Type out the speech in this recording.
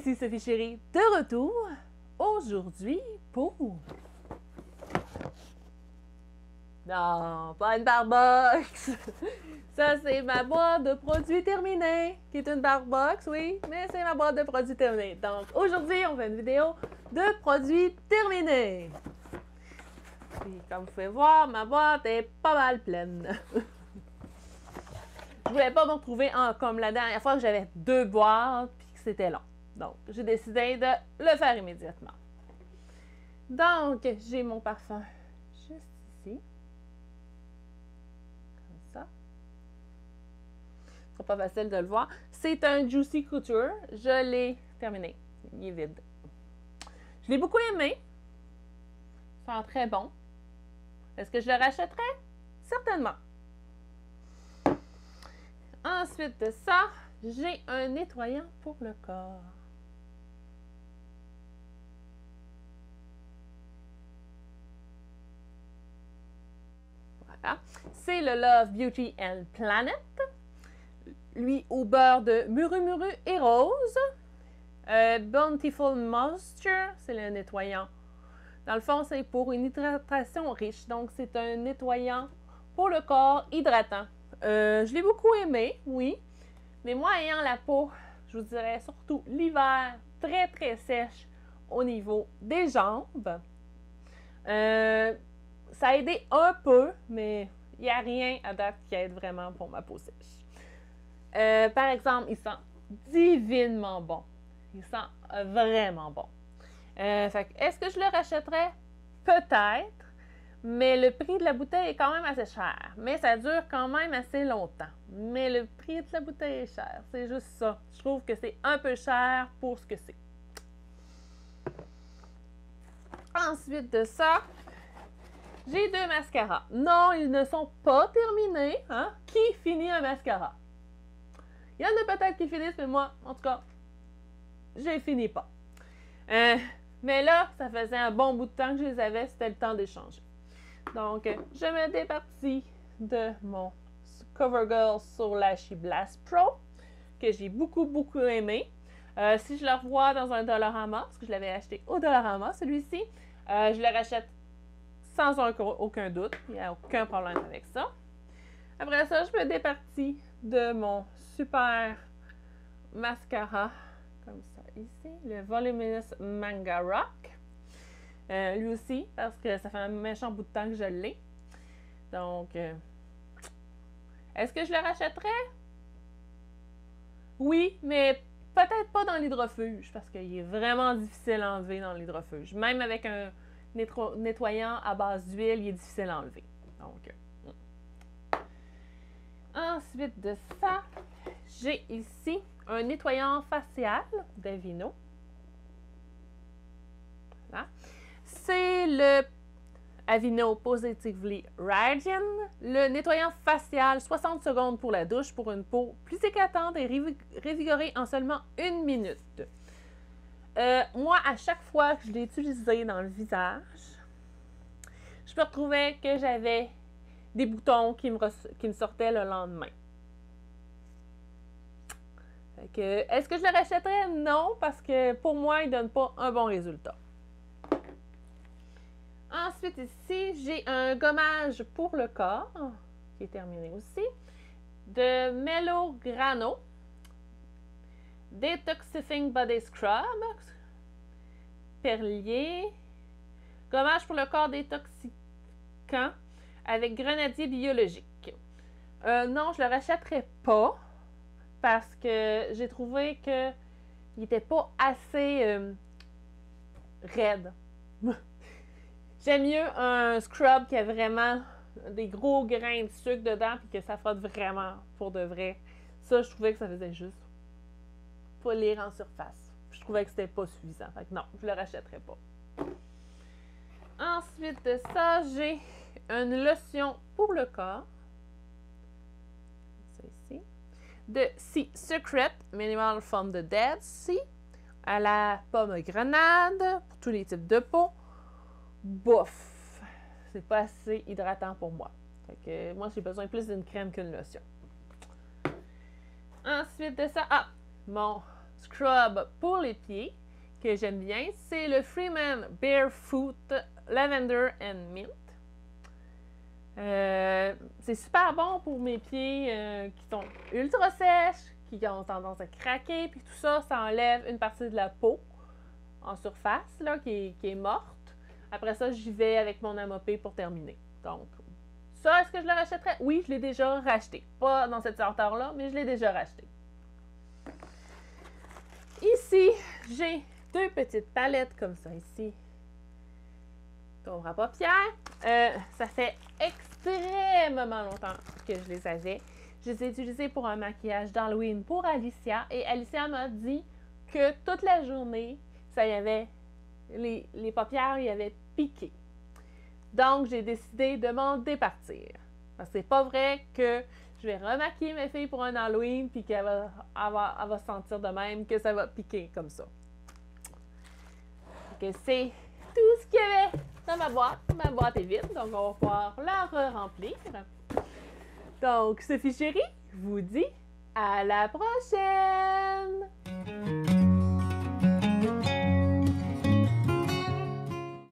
ici Sophie Chérie, de retour aujourd'hui pour... Non, pas une barbox! Ça, c'est ma boîte de produits terminés, qui est une barbox, oui, mais c'est ma boîte de produits terminés. Donc, aujourd'hui, on fait une vidéo de produits terminés. Puis, comme vous pouvez voir, ma boîte est pas mal pleine. Je voulais pas me retrouver comme la dernière fois que j'avais 2 boîtes puis que c'était long. Donc, j'ai décidé de le faire immédiatement. Donc, j'ai mon parfum juste ici. Comme ça. Ce sera pas facile de le voir. C'est un Juicy Couture. Je l'ai terminé. Il est vide. Je l'ai beaucoup aimé. Il sent très bon. Est-ce que je le rachèterais? Certainement. Ensuite de ça, j'ai un nettoyant pour le corps. Voilà. C'est le Love Beauty and Planet. Lui au beurre de muru muru et rose. Bountiful Moisture, c'est le nettoyant. Dans le fond, c'est pour une hydratation riche. Donc, c'est un nettoyant pour le corps hydratant. Je l'ai beaucoup aimé, oui. Mais moi, ayant la peau, je vous dirais surtout l'hiver, très, très sèche au niveau des jambes. Ça a aidé un peu, mais il n'y a rien à date qui aide vraiment pour ma peau sèche. Par exemple, il sent divinement bon. Il sent vraiment bon. Est-ce que je le rachèterais? Peut-être. Mais le prix de la bouteille est quand même assez cher. Mais ça dure quand même assez longtemps. Mais le prix de la bouteille est cher. C'est juste ça. Je trouve que c'est un peu cher pour ce que c'est. Ensuite de ça, j'ai 2 mascaras. Non, ils ne sont pas terminés. Hein? Qui finit un mascara? Il y en a peut-être qui finissent, mais moi, en tout cas, je les finis pas. Mais là, ça faisait un bon bout de temps que je les avais. C'était le temps d'échanger. Donc, je me départis de mon CoverGirl Soul Lashy Blast Pro, que j'ai beaucoup, beaucoup aimé. Si je le revois dans un Dollarama, parce que je l'avais acheté au Dollarama, celui-ci, je le rachète sans aucun doute. Il n'y a aucun problème avec ça. Après ça, je me départis de mon super mascara, comme ça ici, le Voluminous Manga Rock. Lui aussi, parce que ça fait un méchant bout de temps que je l'ai. Donc, est-ce que je le rachèterais? Oui, mais peut-être pas dans l'hydrofuge, parce qu'il est vraiment difficile à enlever dans l'hydrofuge. Même avec un nettoyant à base d'huile, il est difficile à enlever. Donc, ensuite de ça, j'ai ici un nettoyant facial d'Avino. Voilà. C'est le Aveeno Positively Radiant, le nettoyant facial 60 secondes pour la douche pour une peau plus éclatante et révigorée en seulement 1 minute. Moi, à chaque fois que je l'ai utilisé dans le visage, je me retrouvais que j'avais des boutons qui me sortaient le lendemain. Est-ce que je le rachèterais? Non, parce que pour moi, il ne donne pas un bon résultat. Ensuite, ici, j'ai un gommage pour le corps, qui est terminé aussi, de Mellow Grano, Detoxifying Body Scrub, Perlier, gommage pour le corps détoxiquant avec grenadier biologique. Non, je ne le rachèterai pas, parce que j'ai trouvé qu'il n'était pas assez raide. J'aime mieux un scrub qui a vraiment des gros grains de sucre dedans et que ça frotte vraiment pour de vrai. Ça, je trouvais que ça faisait juste polir en surface. Je trouvais que c'était pas suffisant. Fait que non, je le rachèterais pas. Ensuite de ça, j'ai une lotion pour le corps. Ça ici. De Sea Secret Minimal from the Dead Sea à la pomme grenade pour tous les types de peau. Bof! C'est pas assez hydratant pour moi. Fait que moi, j'ai besoin plus d'une crème qu'une lotion. Ensuite de ça, mon scrub pour les pieds que j'aime bien. C'est le Freeman Barefoot Lavender and Mint. C'est super bon pour mes pieds qui sont ultra sèches, qui ont tendance à craquer, puis tout ça, ça enlève une partie de la peau en surface là, qui est morte. Après ça, j'y vais avec mon amopé pour terminer. Donc, ça, est-ce que je le rachèterais? Oui, je l'ai déjà racheté. Pas dans cette senteur-là, mais je l'ai déjà racheté. Ici, j'ai 2 petites palettes comme ça ici. Tombe à paupières. Ça fait extrêmement longtemps que je les avais. Je les ai utilisées pour un maquillage d'Halloween pour Alicia. Et Alicia m'a dit que toute la journée, ça y avait, les paupières y avaient piqué. Donc, j'ai décidé de m'en départir. Parce que c'est pas vrai que je vais remaquiller mes filles pour un Halloween puis qu'elle va se sentir de même que ça va piquer comme ça. Donc, c'est tout ce qu'il y avait dans ma boîte. Ma boîte est vide, donc on va pouvoir la re-remplir. Donc, Sophie Chérie vous dit à la prochaine!